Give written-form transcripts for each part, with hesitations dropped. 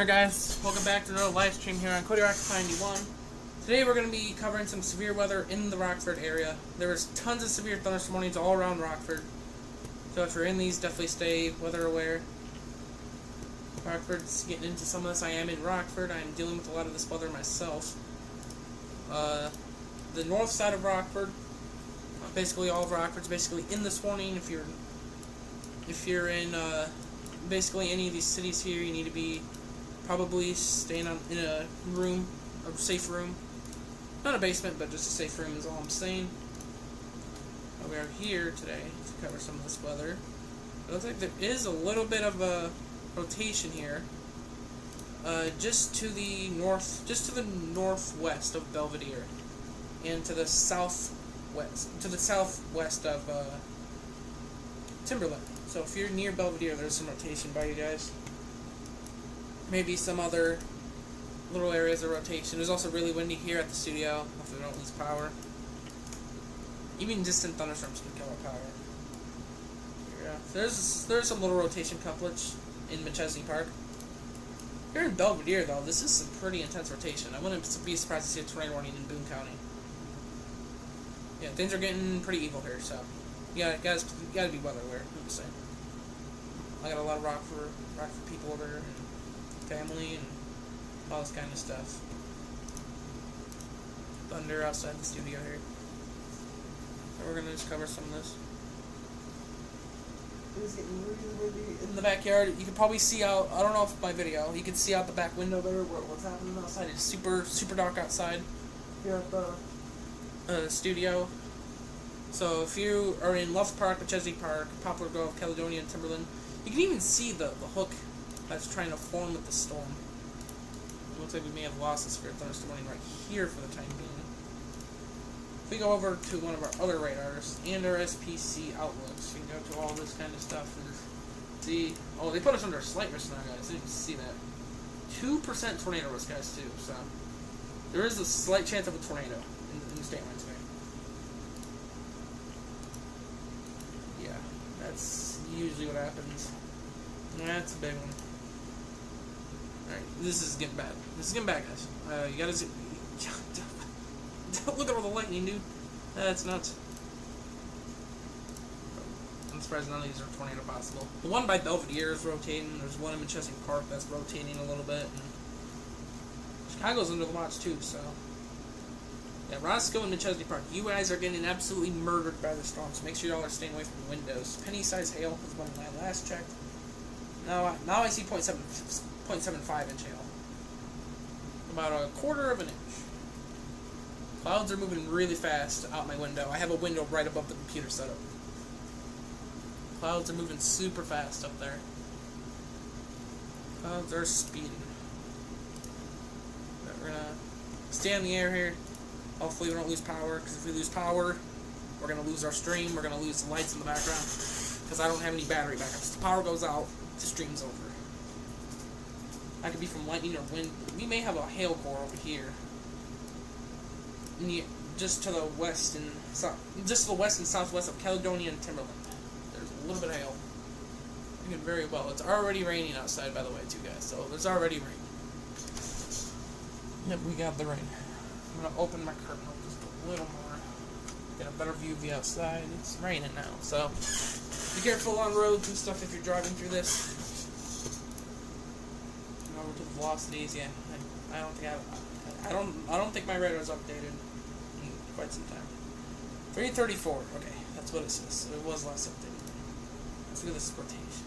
Alright guys, welcome back to another live stream here on Cody Rockford 91. Today we're going to be covering some severe weather in the Rockford area. There was tons of severe thunderstorm warnings all around Rockford. So if you're in these, definitely stay weather aware. Rockford's getting into some of this. I am in Rockford. I am dealing with a lot of this weather myself. The north side of Rockford, basically all of Rockford's basically in this warning. If you're in basically any of these cities here, you need to be probably staying in a room, a safe room. Not a basement, but just a safe room is all I'm saying. We are here today to cover some of this weather. It looks like there is a little bit of a rotation here. Just to the northwest of Belvedere, and to the southwest of Timberland. So if you're near Belvedere, there's some rotation by you guys. Maybe some other little areas of rotation. There's also really windy here at the studio. Hopefully we don't lose power. Even distant thunderstorms can kill our power. Yeah. There's some little rotation couplage in McChesney Park. Here in Belvedere, though, this is some pretty intense rotation. I wouldn't be surprised to see a tornado warning in Boone County. Yeah, things are getting pretty evil here, so you gotta be weather aware. I'm just saying. I got a lot of Rockford people over here, and family, and all this kind of stuff. Thunder outside the studio here. So we're gonna just cover some of this. It's getting really windy in the backyard. You can probably see out. I don't know if my video. You can see out the back window there what's happening outside. It's super dark outside here at the studio. So if you are in Love Park, McChesney Park, Poplar Grove, Caledonia, and Timberland, you can even see the hook that's trying to form with the storm. It looks like we may have lost the severe thunderstorm warning right here for the time being. If we go over to one of our other radars and our SPC outlooks, we can go to all this kind of stuff and see. Oh, they put us under a slight risk now, guys. I didn't see that. 2% tornado risk, guys, too. So there is a slight chance of a tornado in the state line today. Yeah, that's usually what happens. That's a big one. Alright, this is getting bad. This is getting bad, guys. You gotta see. Look at all the lightning, dude. That's nuts. I'm surprised none of these are tornado possible. The one by Belvedere is rotating. There's one in McChesney Park that's rotating a little bit. And Chicago's under the watch, too, so. Yeah, Roscoe and McChesney Park. You guys are getting absolutely murdered by the storm, so make sure y'all are staying away from the windows. Penny-sized hail is when I last checked. Now I see 0.75 inch hail. About a quarter of an inch. Clouds are moving really fast out my window. I have a window right above the computer setup. Clouds are moving super fast up there. Clouds are speeding. But we're gonna stay in the air here. Hopefully we don't lose power, because if we lose power, we're gonna lose our stream. We're gonna lose the lights in the background, because I don't have any battery backups. The power goes out, the stream's over. That could be from lightning or wind. We may have a hail core over here. Just to the west and southwest of Caledonia and Timberland. There's a little bit of hail. Doing very well. It's already raining outside, by the way, too, guys. So there's already rain. Yep, we got the rain. I'm gonna open my curtain up just a little more. Get a better view of the outside. It's raining now, so be careful on roads and stuff if you're driving through this. And over to the velocities. Yeah, I don't think my radar's updated in quite some time. 334. Okay, that's what it says. It was last updated. Let's look at this rotation.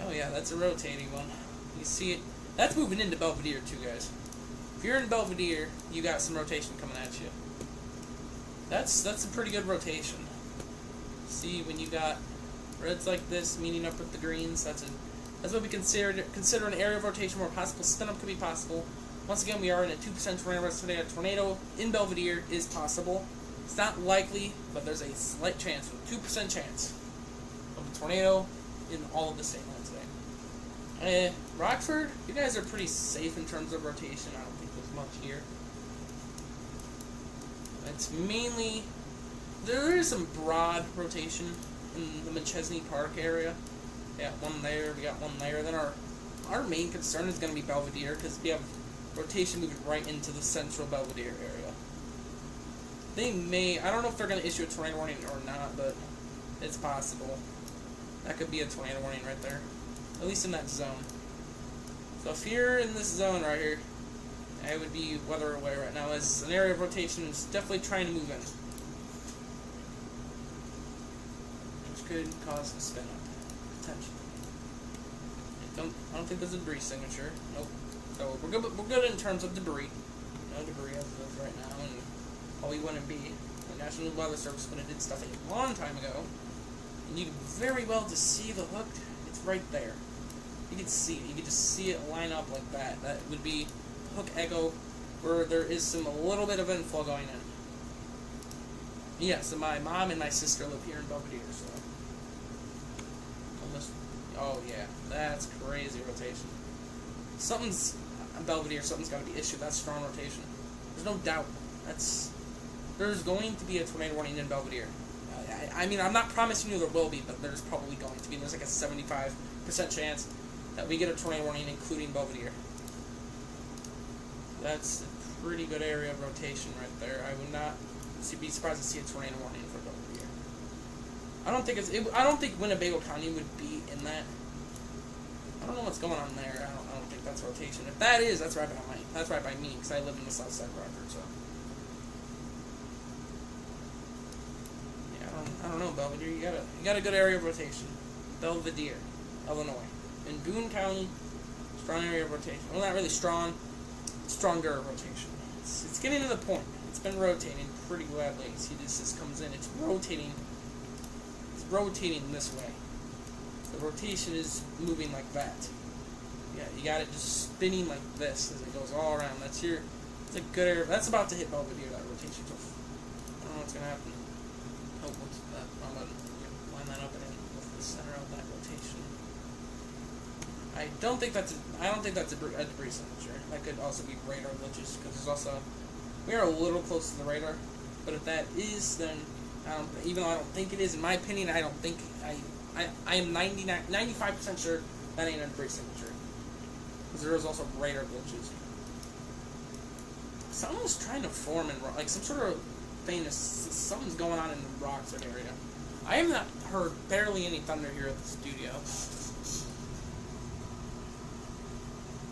Oh yeah, that's a rotating one. You see it? That's moving into Belvedere too, guys. If you're in Belvedere, you got some rotation coming at you. That's a pretty good rotation. See, when you got reds like this meeting up with the greens, that's what we consider an area of rotation where possible spin-up could be possible. Once again, we are in a 2% tornado risk today. A tornado in Belvedere is possible. It's not likely, but there's a slight chance, a 2% chance of a tornado in all of the state line today. Rockford, you guys are pretty safe in terms of rotation. I don't think there's much here. It's mainly, there is some broad rotation in the McChesney Park area. We got one there, we got one there. Then our our main concern is going to be Belvedere, because we have rotation moving right into the central Belvedere area. They may, I don't know if they're going to issue a tornado warning or not, but it's possible. That could be a tornado warning right there, at least in that zone. So if you're in this zone right here, I would be weather away right now, as an area of rotation is definitely trying to move in, which could cause a spin up, potentially. I don't think there's a debris signature. Nope. So we're good in terms of debris. No debris as of right now, and all we wouldn't be. The National Weather Service, when it did stuff a long time ago, and you can very well just see the hook. It's right there. You can see it. You can just see it line up like that. That would be hook echo, where there is a little bit of inflow going in. Yeah, so my mom and my sister live here in Belvedere, so almost. Oh yeah, that's crazy rotation. Something's Belvedere. Something's got to be issued. That's strong rotation. There's no doubt. There's going to be a tornado warning in Belvedere. I mean, I'm not promising you there will be, but there's probably going to be. There's like a 75% chance that we get a tornado warning, including Belvedere. That's a pretty good area of rotation right there. I would not be surprised to see a tornado warning for Belvedere. I don't think Winnebago County would be in that. I don't know what's going on there. I don't think that's rotation. If that is, that's right by me, because I live in the south side of Rockford. So yeah, I don't know, Belvedere. You got a good area of rotation. Belvedere, Illinois, in Boone County, strong area of rotation. Well, not really strong. Stronger rotation. It's getting to the point. It's been rotating pretty badly. See, this comes in. It's rotating. It's rotating this way. The rotation is moving like that. Yeah, you got it just spinning like this as it goes all around. It's a good area. That's about to hit Belvedere, that rotation. So I don't know what's gonna happen. I'm gonna line that up with the center of that rotation. I don't think that's a debris signature. That could also be radar glitches, because there's also, we are a little close to the radar. But if that is, then even though I don't think it is, in my opinion, I don't think I am 95% sure that ain't a debris signature, because there is also radar glitches. Someone's trying to form in like some sort of famous. Something's going on in the Rockford area. I have not heard barely any thunder here at the studio.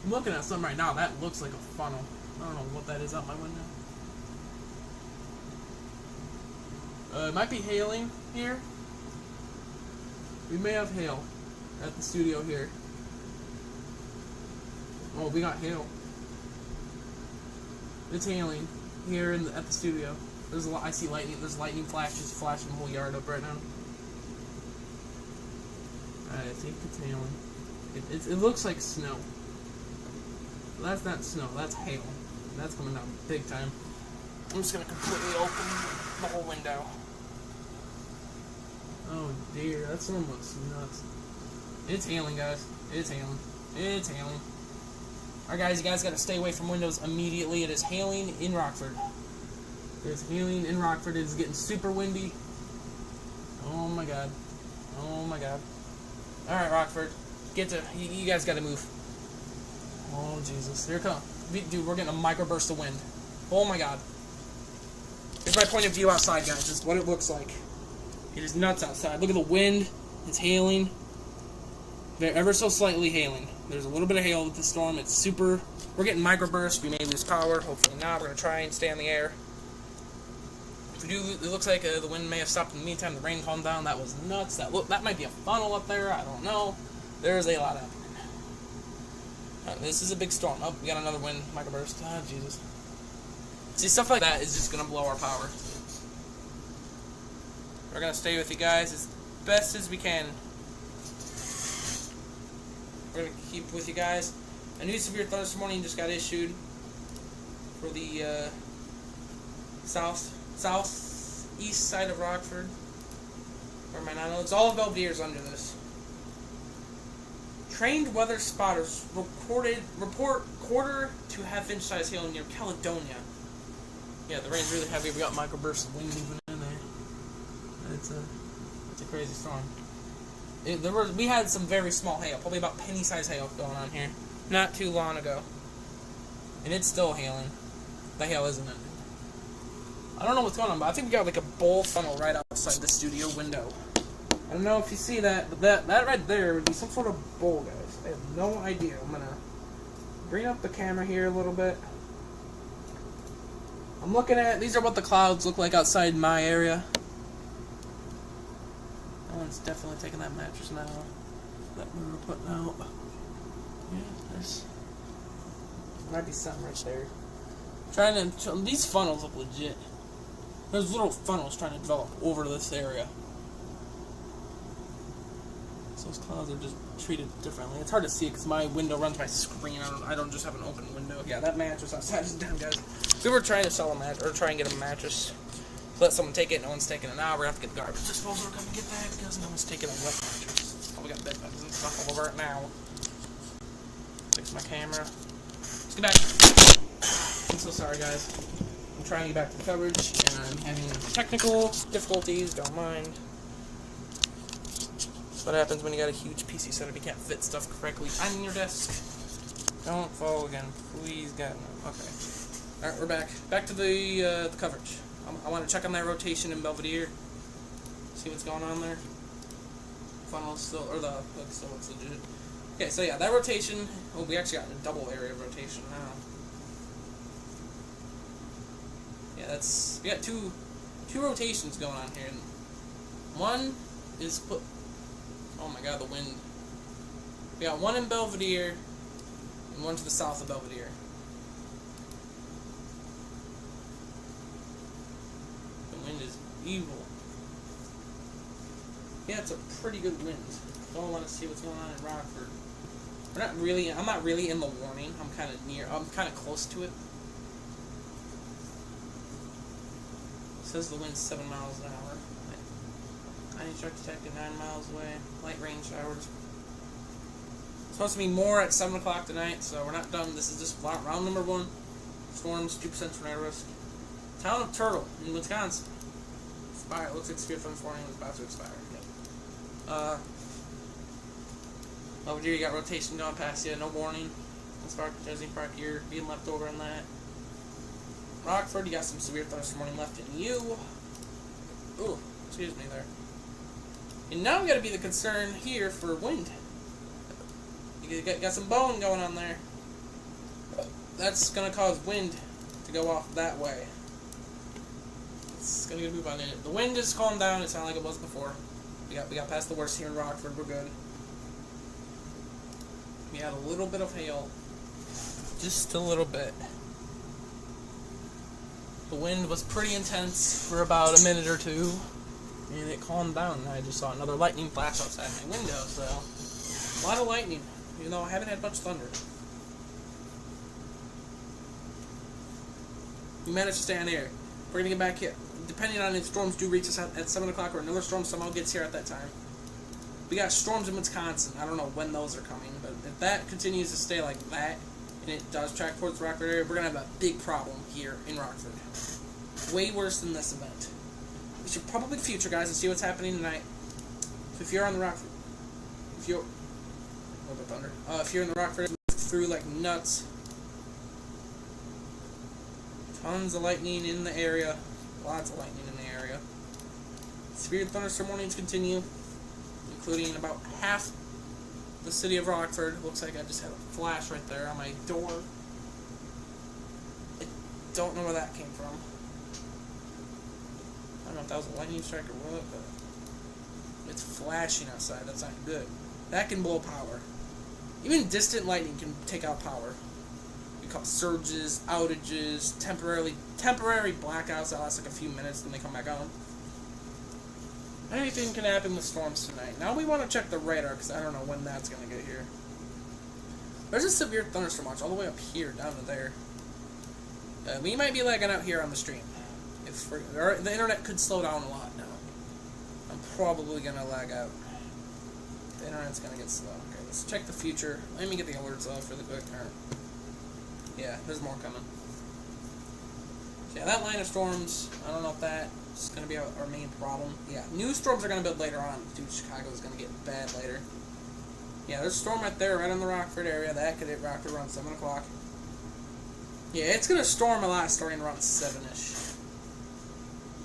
I'm looking at something right now that looks like a funnel. I don't know what that is out my window. It might be hailing here. We may have hail at the studio here. Oh, we got hail. It's hailing here at the studio. There's I see lightning. There's lightning flashes flashing the whole yard up right now. I think it's hailing. It looks like snow. That's not snow. That's hail. That's coming down big time. I'm just gonna completely open the whole window. Oh dear, that storm looks nuts. It's hailing, guys. It's hailing. It's hailing. Alright, guys, you guys gotta stay away from windows immediately. It is hailing in Rockford. It's hailing in Rockford. It is getting super windy. Oh my god. Oh my god. Alright, Rockford. You guys gotta move. Oh Jesus. Here it comes. Dude, we're getting a microburst of wind. Oh my god. Here's my point of view outside, guys. This is what it looks like. It is nuts outside. Look at the wind. It's hailing. Ever so slightly hailing. There's a little bit of hail with the storm. It's super. We're getting microbursts. We may lose power. Hopefully not. We're going to try and stay in the air. If we do, it looks like the wind may have stopped in the meantime. The rain calmed down. That was nuts. That might be a funnel up there. I don't know. There's a lot happening. This is a big storm. Oh, we got another wind microburst. Ah, Jesus. See, stuff like that is just going to blow our power. We're going to stay with you guys as best as we can. We're going to keep with you guys. A new severe thunderstorm warning just got issued for the southeast side of Rockford. Or am I not? It's all of Belvedere's under this. Trained weather spotters report quarter to half-inch size hail near Caledonia. Yeah, the rain's really heavy. We got microbursts of wind moving in there. It's a crazy storm. we had some very small hail, probably about penny-sized hail going on here, not too long ago, and it's still hailing. The hail isn't ending. I don't know what's going on, but I think we got like a bowl funnel right outside the studio window. I don't know if you see that, but that right there would be some sort of bowl, guys. I have no idea. I'm gonna bring up the camera here a little bit. I'm looking at, these are what the clouds look like outside my area. That one's definitely taking that mattress now that we were putting out. Yeah, there might be something right there. These funnels look legit. There's little funnels trying to develop over this area. So those clouds are just treated differently. It's hard to see because my window runs my screen. I don't just have an open window. Yeah, that mattress outside is down, guys. We were trying to sell a mattress, or try and get a mattress. Let someone take it. No one's taking it now. We're gonna have to get the garbage disposal to come get that because no one's taking a wet mattress. Oh, we got bed bugs and stuff all over it now. Fix my camera. Let's get back. I'm so sorry, guys. I'm trying to get back to the coverage, and I'm having technical difficulties. Don't mind. That's what happens when you got a huge PC setup. You can't fit stuff correctly on your desk. Don't fall again, please, God. Okay. All right, we're back. Back to the coverage. I want to check on that rotation in Belvedere. See what's going on there. Funnel still, or the hook still looks legit. Okay, so yeah, that rotation. Oh, we actually got a double area of rotation now. Yeah, we got two rotations going on here. One is put. Oh my God, the wind. We got one in Belvedere and one to the south of Belvedere. The wind is evil. Yeah, it's a pretty good wind. Don't want to see what's going on in Rockford. I'm not really in the warning. I'm kind of close to it. It says the wind's 7 miles an hour. I need truck detected 9 miles away. Light rain showers. It's supposed to be more at 7 o'clock tonight, so we're not done. This is just round number 1. Storms, 2% tornado risk. Town of Turtle in Wisconsin. It looks like severe thunderstorm was about to expire. Yep. Over here you got rotation going past you, no warning. Spark, Jersey Park, you're being left over in that. Rockford, you got some severe thunderstorm warning left in you. Ooh, excuse me there. And now we got to be the concern here for wind. You got some bone going on there. That's gonna cause wind to go off that way. It's gonna get a move on it. The wind is calmed down. It's not like it was before. We got past the worst here in Rockford. We're good. We had a little bit of hail, just a little bit. The wind was pretty intense for about a minute or two, and it calmed down. And I just saw another lightning flash outside my window. So a lot of lightning, even though I haven't had much thunder. We managed to stay on air. We're gonna get back here. Depending on if storms do reach us at 7 o'clock or another storm somehow gets here at that time. We got storms in Wisconsin. I don't know when those are coming, but if that continues to stay like that, and it does track towards the Rockford area, we're going to have a big problem here in Rockford. Way worse than this event. We should probably future, guys, and see what's happening tonight. So if you're on the Rockford, if you're in the Rockford, through like nuts. Tons of lightning in the area. Lots of lightning in the area. Severe thunderstorm warnings continue, including about half the city of Rockford. Looks like I just had a flash right there on my door. I don't know where that came from. I don't know if that was a lightning strike or what, but it's flashing outside. That's not good. That can blow power. Even distant lightning can take out power. We call surges, outages, temporary blackouts that last like a few minutes, then they come back on. Anything can happen with storms tonight. Now we want to check the radar, because I don't know when that's going to get here. There's a severe thunderstorm watch all the way up here, down to there. We might be lagging out here on the stream. The internet could slow down a lot now. I'm probably going to lag out. The internet's going to get slow. Okay, let's check the future. Let me get the alerts off really quick. Yeah, there's more coming. So yeah, that line of storms, I don't know if that It's going to be our main problem. Yeah, new storms are going to build later on. Dude, Chicago is going to get bad later. Yeah, there's a storm right there, right in the Rockford area. That could hit Rockford around 7 o'clock. Yeah, it's going to storm a lot starting around 7-ish.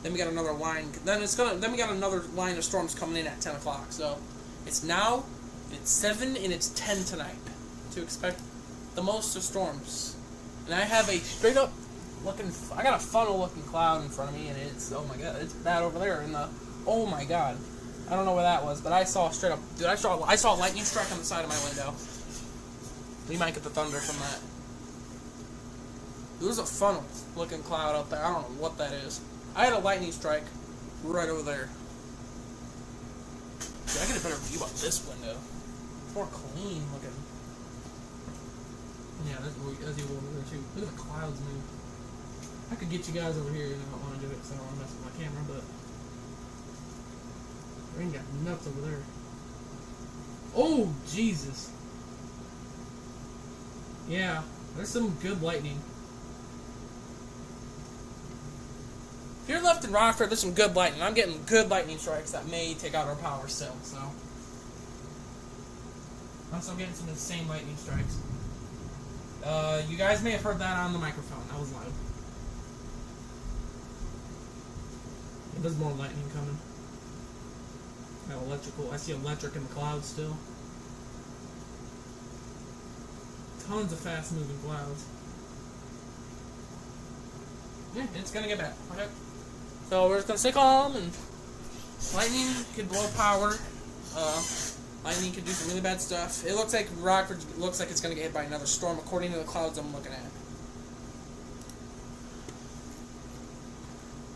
Then we got another line. Then we got another line of storms coming in at 10 o'clock. So it's now, it's 7, and it's 10 tonight to expect the most of storms. And I have a straight up looking. I got a funnel looking cloud in front of me, and it's, oh my god, it's that over there in the. Oh my god, I don't know where that was, but I saw straight up. Dude, I saw a lightning strike on the side of my window. We might get the thunder from that. There's a funnel looking cloud up there. I don't know what that is. I had a lightning strike right over there. Dude, I get a better view out this window. It's more clean looking. Yeah, that's you over there too. Look at the clouds move. I could get you guys over here, and I don't want to do it because I don't want to mess with my camera, but rain got nuts over there. Oh, Jesus. Yeah, there's some good lightning. If you're left in Rockford, there's some good lightning. I'm getting good lightning strikes that may take out our power still, so. I'm still getting some insane lightning strikes. You guys may have heard that on the microphone. That was loud. There's more lightning coming. Got electrical. I see electric in the clouds still. Tons of fast-moving clouds. Yeah, it's gonna get bad. Okay. So we're just gonna stay calm, and lightning could blow power. Lightning could do some really bad stuff. It looks like Rockford looks like it's gonna get hit by another storm, according to the clouds I'm looking at.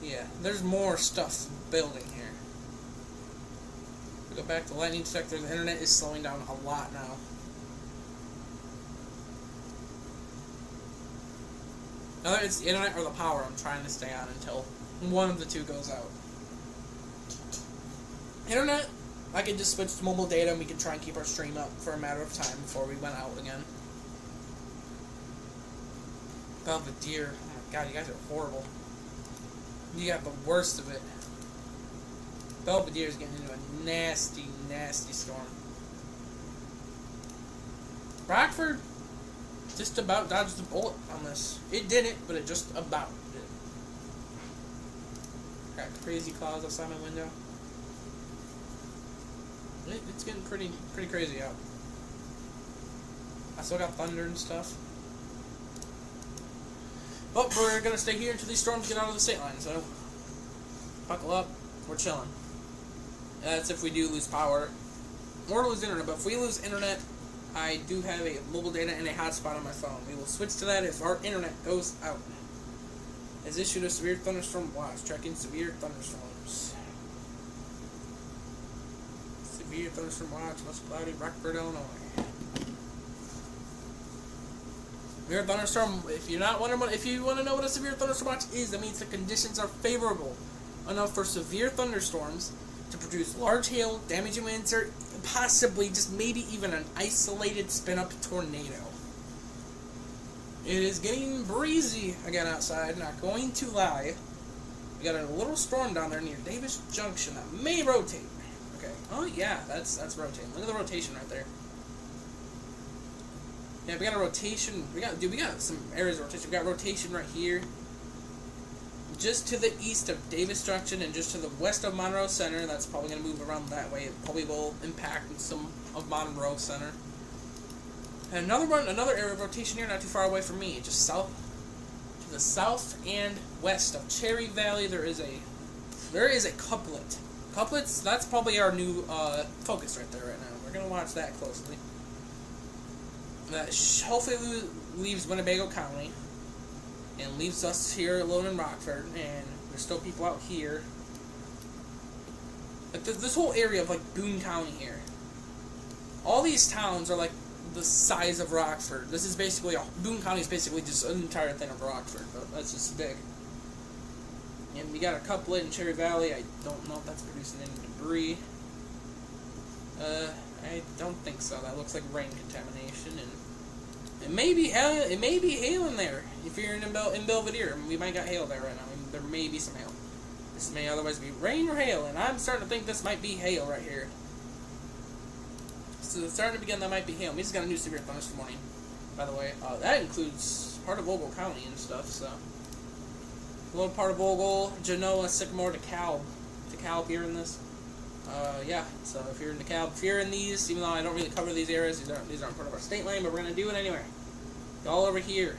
Yeah, there's more stuff building here. We go back to lightning sector. The internet is slowing down a lot now. Either it's the internet or the power I'm trying to stay on until one of the two goes out. Internet, I could just switch to mobile data and we could try and keep our stream up for a matter of time before we went out again. Belvedere. Oh my god, you guys are horrible. You got the worst of it. Belvedere is getting into a nasty, nasty storm. Rockford just about dodged the bullet on this. It didn't, but it just about did. Got crazy clouds outside my window. It's getting pretty crazy out. I still got thunder and stuff. But we're gonna stay here until these storms get out of the state line, so buckle up, we're chilling. That's if we do lose power or lose internet, but if we lose internet, I do have a mobile data and a hotspot on my phone. We will switch to that if our internet goes out. Has issued a severe thunderstorm watch, checking severe thunderstorms. Severe thunderstorm watch, most cloudy, Rockford, Illinois. Severe thunderstorm, if you want to know what a severe thunderstorm watch is, that means the conditions are favorable enough for severe thunderstorms to produce large hail, damaging winds, or possibly just maybe even an isolated spin-up tornado. It is getting breezy again outside, not going to lie. We got a little storm down there near Davis Junction that may rotate. Okay. Oh yeah, that's rotating. Look at the rotation right there. Yeah, we got a rotation. We got some areas of rotation. We got rotation right here, just to the east of Davis Junction and just to the west of Monroe Center. That's probably going to move around that way. It probably will impact some of Monroe Center. And another area of rotation here, not too far away from me, just to the south and west of Cherry Valley. There is a couplet. Couplets. That's probably our new focus right there right now. We're going to watch that closely. That hopefully leaves Winnebago County and leaves us here alone in Rockford, and there's still people out here. Like this whole area of like Boone County here. All these towns are like the size of Rockford. This is basically Boone County is basically just an entire thing of Rockford, but that's just big. And we got a couplet in Cherry Valley. I don't know if that's producing any debris. I don't think so. That looks like rain contamination, and it may be hail in there. If you're in Belvedere, we might got hail there right now. There may be some hail. This may otherwise be rain or hail, and I'm starting to think this might be hail right here. So it's starting to begin that might be hail. We just got a new severe thunderstorm, by the way. That includes part of Ogle County and stuff, so. A little part of Ogle, Genoa, Sycamore, DeKalb. DeKalb here in this. Yeah, so if you're in DeKalb, if you're in these, even though I don't really cover these areas, these aren't part of our state line, but we're going to do it anyway. Y'all over here.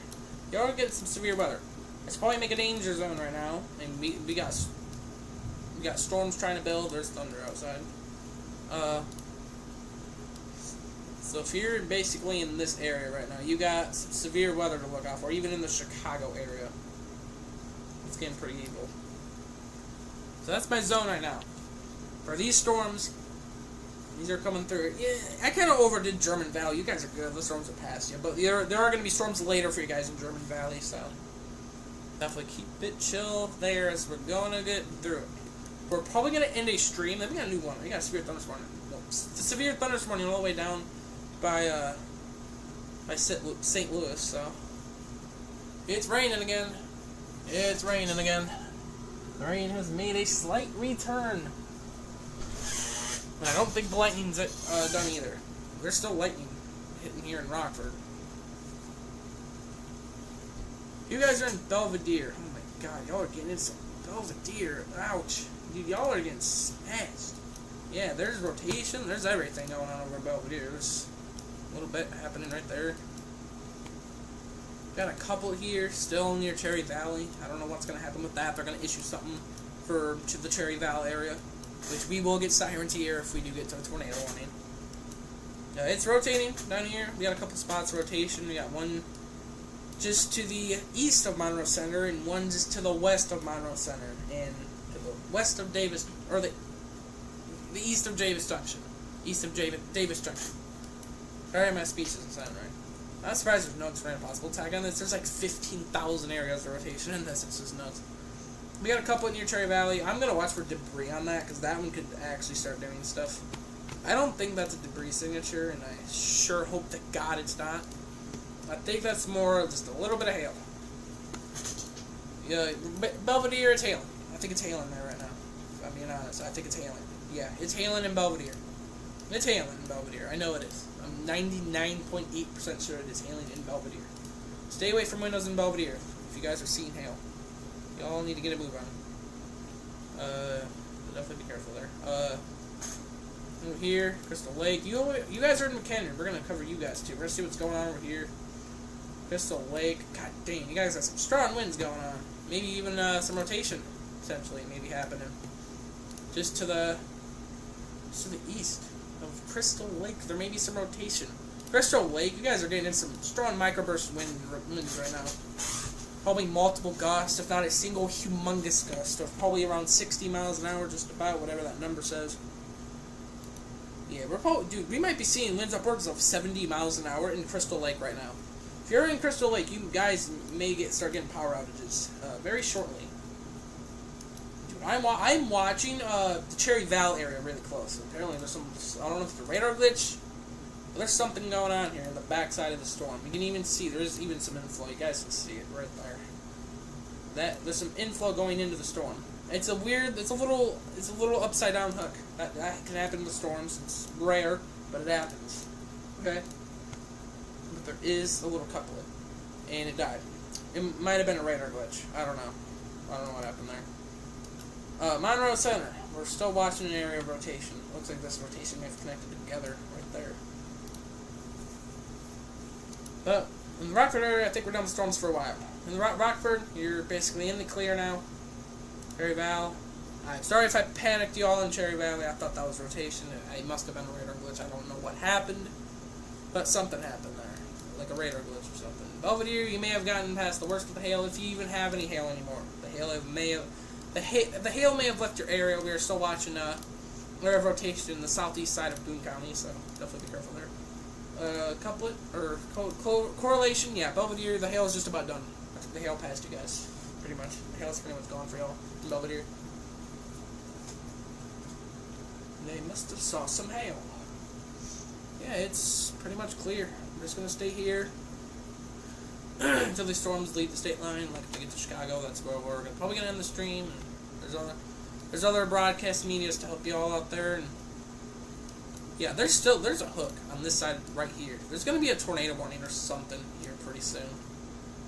Y'all are getting some severe weather. It's probably make a danger zone right now, and we got storms trying to build. There's thunder outside. So if you're basically in this area right now, you got some severe weather to look out for, even in the Chicago area. It's getting pretty evil. So that's my zone right now. For these storms, these are coming through. Yeah, I kind of overdid German Valley. You guys are good. The storms are past you. But there are going to be storms later for you guys in German Valley, so definitely keep it chill there as we're going to get through it. We're probably going to end a stream. Then we got a new one. We got a severe thunderstorm. No, the severe thunderstorm all the way down by St. Louis, so it's raining again. It's raining again. The rain has made a slight return. And I don't think the lightning's done either. There's still lightning hitting here in Rockford. You guys are in Belvedere. Oh my god, y'all are getting in some Belvedere. Ouch. Dude, y'all are getting smashed. Yeah, there's rotation. There's everything going on over Belvedere. There's a little bit happening right there. Got a couple here, still near Cherry Valley. I don't know what's going to happen with that. They're going to issue something for the Cherry Valley area, which we will get sirens here if we do get to a tornado warning. It's rotating down here. We got a couple spots of rotation. We got one just to the east of Monroe Center and one just to the west of Monroe Center and to the west of Davis, or the east of Davis Junction. East of Davis Junction. Sorry, my speech doesn't sound right. I'm surprised there's no extreme possible tag on this. There's like 15,000 areas of rotation in this. It's just nuts. We got a couple near Cherry Valley. I'm going to watch for debris on that because that one could actually start doing stuff. I don't think that's a debris signature, and I sure hope to God it's not. I think that's more just a little bit of hail. Yeah, Belvedere, it's hailing. I think it's hailing there right now. If I'm being honest, I think it's hailing. Yeah, it's hailing in Belvedere. It's hailing in Belvedere. I know it is. I'm 99.8% sure it is hailing in Belvedere. Stay away from windows in Belvedere if you guys are seeing hail. Y'all need to get a move on. Definitely be careful there. Over here, Crystal Lake. You guys are in McHenry. We're gonna cover you guys too. We're gonna see what's going on over here. Crystal Lake. God dang, you guys got some strong winds going on. Maybe even some rotation potentially maybe happening. Just to the east of Crystal Lake, there may be some rotation. Crystal Lake, you guys are getting in some strong microburst winds right now. Probably multiple gusts, if not a single humongous gust of probably around 60 miles an hour, just about, whatever that number says. Yeah, dude, we might be seeing winds upwards of 70 miles an hour in Crystal Lake right now. If you're in Crystal Lake, you guys may start getting power outages very shortly. I'm watching the Cherry Valley area really close. Apparently there's some, I don't know if it's a radar glitch, but there's something going on here in the backside of the storm. You can even see, there's even some inflow. You guys can see it right there. There's some inflow going into the storm. It's a little upside down hook. That can happen in the storms. It's rare, but it happens. Okay? But there is a little couplet. And it died. It might have been a radar glitch. I don't know. I don't know what happened there. Monroe Center. We're still watching an area of rotation. Looks like this rotation may have connected together right there. But in the Rockford area, I think we're done with storms for a while. In the Rockford, you're basically in the clear now. Cherry Valley. I'm sorry if I panicked you all in Cherry Valley. I thought that was rotation. It must have been a radar glitch. I don't know what happened. But something happened there. Like a radar glitch or something. Belvedere, you may have gotten past the worst of the hail, if you even have any hail anymore. The hail may have left your area. We are still watching area of rotation in the southeast side of Boone County, so definitely be careful there. Couplet, or correlation, yeah, Belvedere, the hail is just about done. I think the hail passed you guys, pretty much. The hail is pretty much gone for y'all in Belvedere. They must have saw some hail. Yeah, it's pretty much clear. I'm just going to stay here until these storms leave the state line. Like if we get to Chicago, that's where we're probably going to end the stream. And there's other There's other broadcast medias to help you all out there, and yeah, there's a hook on this side right here. There's gonna be a tornado warning or something here pretty soon.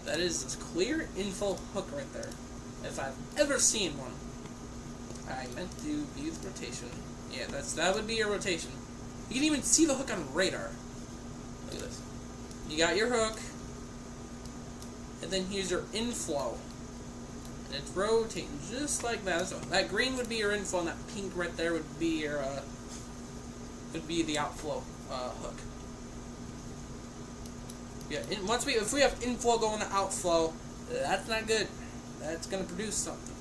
That is a clear info hook right there, if I've ever seen one. I meant to view the rotation. Yeah, that would be your rotation. You can even see the hook on radar. Look at this. You got your hook, and then here's your inflow. And it's rotating just like that. So that green would be your inflow, and that pink right there would be your the outflow hook. Yeah, if we have inflow going to outflow, that's not good. That's gonna produce something.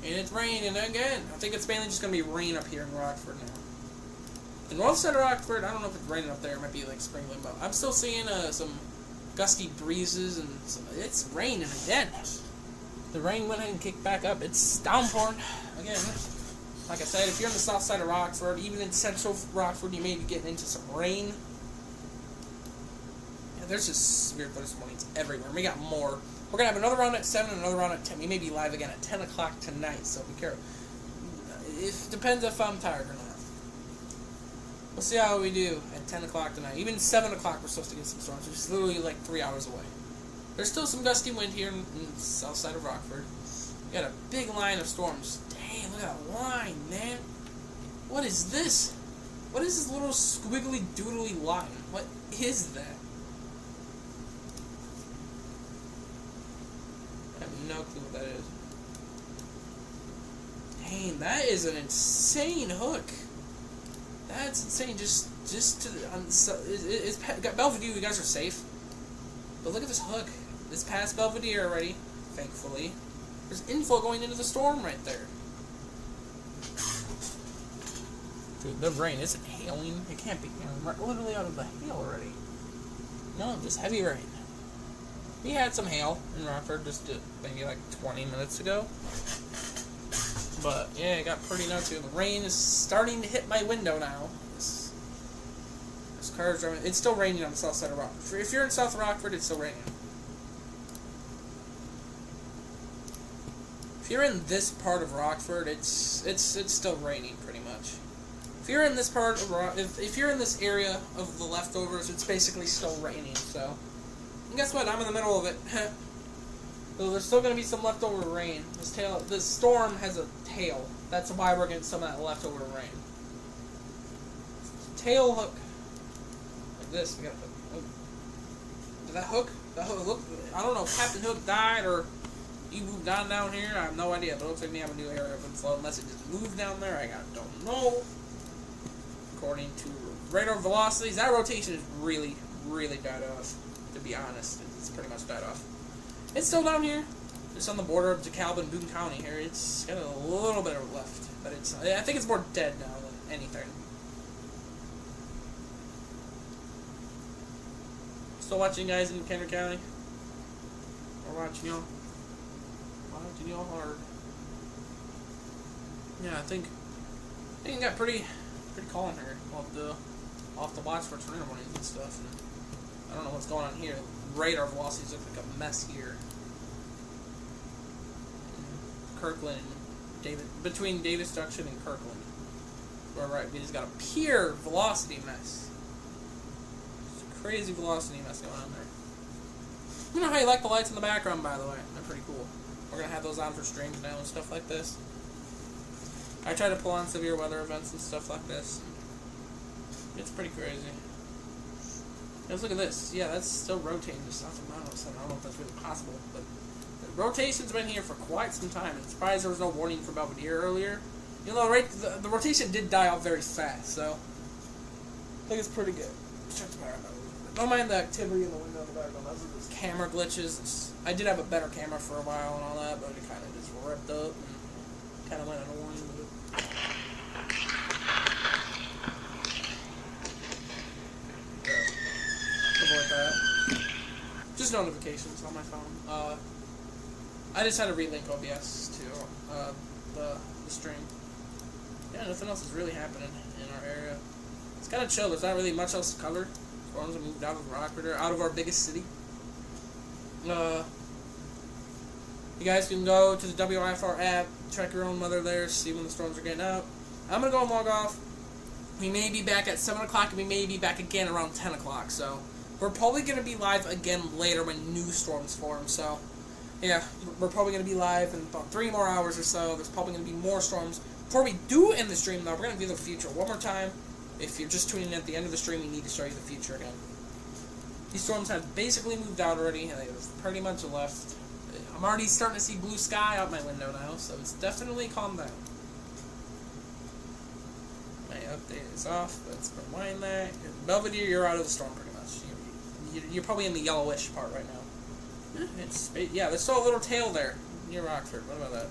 And it's raining again. I think it's mainly just gonna be rain up here in Rockford now. The north side of Rockford, I don't know if it's raining up there. It might be like sprinkling, but I'm still seeing some gusty breezes and it's raining again. The rain went ahead and kicked back up. It's downpouring again. Like I said, if you're on the south side of Rockford, even in central Rockford, you may be getting into some rain. Yeah, there's just severe thunderstorm warnings everywhere. We got more. We're going to have another round at 7 and another round at 10. We may be live again at 10 o'clock tonight, so be careful. It depends if I'm tired or not. We'll see how we do at 10 o'clock tonight. Even 7 o'clock we're supposed to get some storms, which is literally like 3 hours away. There's still some gusty wind here in the south side of Rockford. We got a big line of storms. Dang, look at that line, man. What is this? What is this little squiggly doodly line? What is that? I have no clue what that is. Dang, that is an insane hook. That's insane. Just to it's got Belvedere. You guys are safe. But look at this hook. It's past Belvedere already. Thankfully, there's inflow going into the storm right there. Dude, the rain isn't hailing. It can't be hailing. We're literally out of the hail already. No, just heavy rain. We had some hail in Rockford just maybe like 20 minutes ago. But yeah, it got pretty nuts. The rain is starting to hit my window now. This car's driving. It's still raining on the south side of Rockford. If you're in South Rockford, it's still raining. If you're in this part of Rockford, it's still raining pretty much. If you're in this part of if you're in this area of the leftovers, it's basically still raining. So, and guess what? I'm in the middle of it. So there's still going to be some leftover rain. This storm has a tail. That's why we're getting some of that leftover rain. Tail hook. Like this. We got a hook. Did that hook? That hook. Look. I don't know if Captain Hook died or he moved down here. I have no idea. But it looks like we have a new area of inflow. Unless it just moved down there. I don't know. According to radar velocities, that rotation is really, really died off. To be honest, it's pretty much died off. It's still down here. It's on the border of DeKalb and Boone County here. It's got a little bit of left, but I think it's more dead now than anything. Still watching guys in Kendrick County? We're watching y'all. Watching y'all hard. Yeah, I think it got pretty calm here. We'll have to watch for tornado warnings and stuff. And I don't know what's going on here. Radar velocities look like a mess here. Kirkland and between Davis Junction and Kirkland. We're right. We just got a pure velocity mess. It's a crazy velocity mess going on there. You know how you like the lights in the background, by the way. They're pretty cool. We're gonna have those on for streams now and stuff like this. I try to pull on severe weather events and stuff like this. It's pretty crazy. Let's look at this. Yeah, that's still rotating just south of Miles. I don't know if that's really possible, but the rotation's been here for quite some time. I'm surprised there was no warning for Belvedere earlier. You know, right? The rotation did die off very fast, so I think it's pretty good. Don't mind the activity in the window in the background. Those camera glitches. I did have a better camera for a while and all that, but it kind of just ripped up and kind of went on a warning. Avoid that. Just notifications on my phone. I just had to relink OBS to the stream. Yeah, nothing else is really happening in our area. It's kind of chill. There's not really much else to cover. Storms have moved out of Rockford, out of our biggest city. You guys can go to the WIFR app, check your own weather there, see when the storms are getting out. I'm going to go and log off. We may be back at 7 o'clock, and we may be back again around 10 o'clock. So we're probably going to be live again later when new storms form. So, yeah, we're probably going to be live in about 3 more hours or so. There's probably going to be more storms. Before we do end the stream, though, we're going to do the future one more time. If you're just tuning in at the end of the stream, we need to show you the future again. These storms have basically moved out already, and they've pretty much left. I'm already starting to see blue sky out my window now, so it's definitely calmed down. My update is off. Let's rewind that. Belvedere, you're out of the storm pretty much. You're probably in the yellowish part right now. Yeah, there's still a little tail there near Rockford. What about that?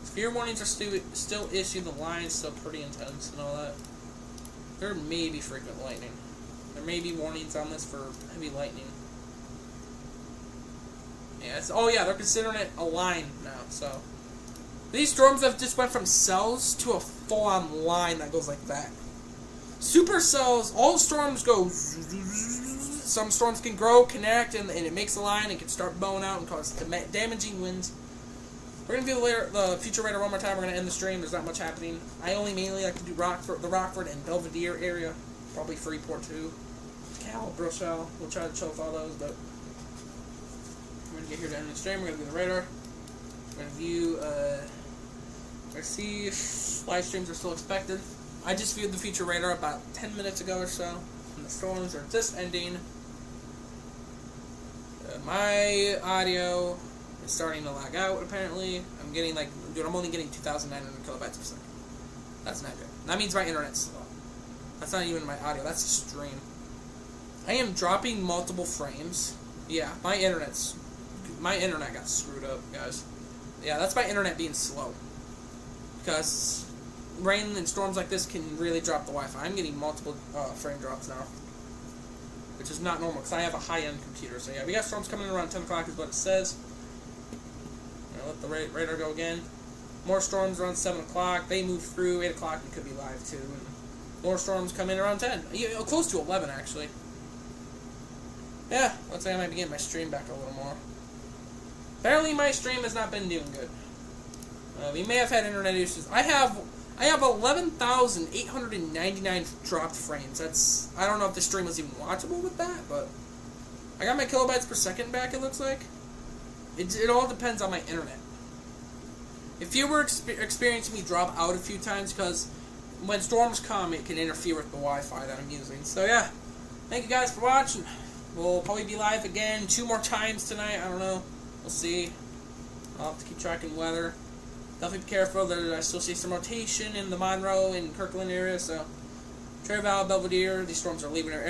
Severe warnings are still issued. The line's still pretty intense and all that. There may be frequent lightning. There may be warnings on this for heavy lightning. Yeah, oh yeah, they're considering it a line now, so. These storms have just went from cells to a full-on line that goes like that. Super cells, all storms go. Some storms can grow, connect, and it makes a line and can start bowing out and cause damaging winds. We're going to do the future radar one more time. We're going to end the stream. There's not much happening. I only mainly like to do the Rockford and Belvedere area. Probably Freeport too. Cal, Rochelle. We'll try to show off all those, but we're going to get here to end the stream. We're going to do the radar. We're going to view, let's see if live streams are still expected. I just viewed the future radar about 10 minutes ago or so, and the storms are just ending. My audio is starting to lag out, apparently. I'm getting like, dude, I'm only getting 2,900 kilobytes per second. That's not good. That means my internet's slow. That's not even my audio, that's a stream. I am dropping multiple frames. Yeah, my internet got screwed up, guys. Yeah, that's my internet being slow. Because rain and storms like this can really drop the Wi-Fi. I'm getting multiple frame drops now, which is not normal because I have a high-end computer. So yeah, we got storms coming in around 10 o'clock is what it says. I'll let the radar go again. More storms around 7 o'clock. They move through. 8 o'clock we could be live too. And more storms come in around 10. Yeah, close to 11 actually. Yeah, let's say I might be getting my stream back a little more. Apparently my stream has not been doing good. We may have had internet issues. I have 11,899 dropped frames. That's, I don't know if the stream was even watchable with that, but I got my kilobytes per second back, it looks like. It all depends on my internet. If you were experiencing me drop out a few times, because when storms come, it can interfere with the Wi-Fi that I'm using. So yeah, thank you guys for watching. We'll probably be live again 2 more times tonight. I don't know. We'll see. I'll have to keep tracking weather. Definitely be careful. I still see some rotation in the Monroe and Kirkland area, so Cherry Valley, Belvedere, these storms are leaving our area.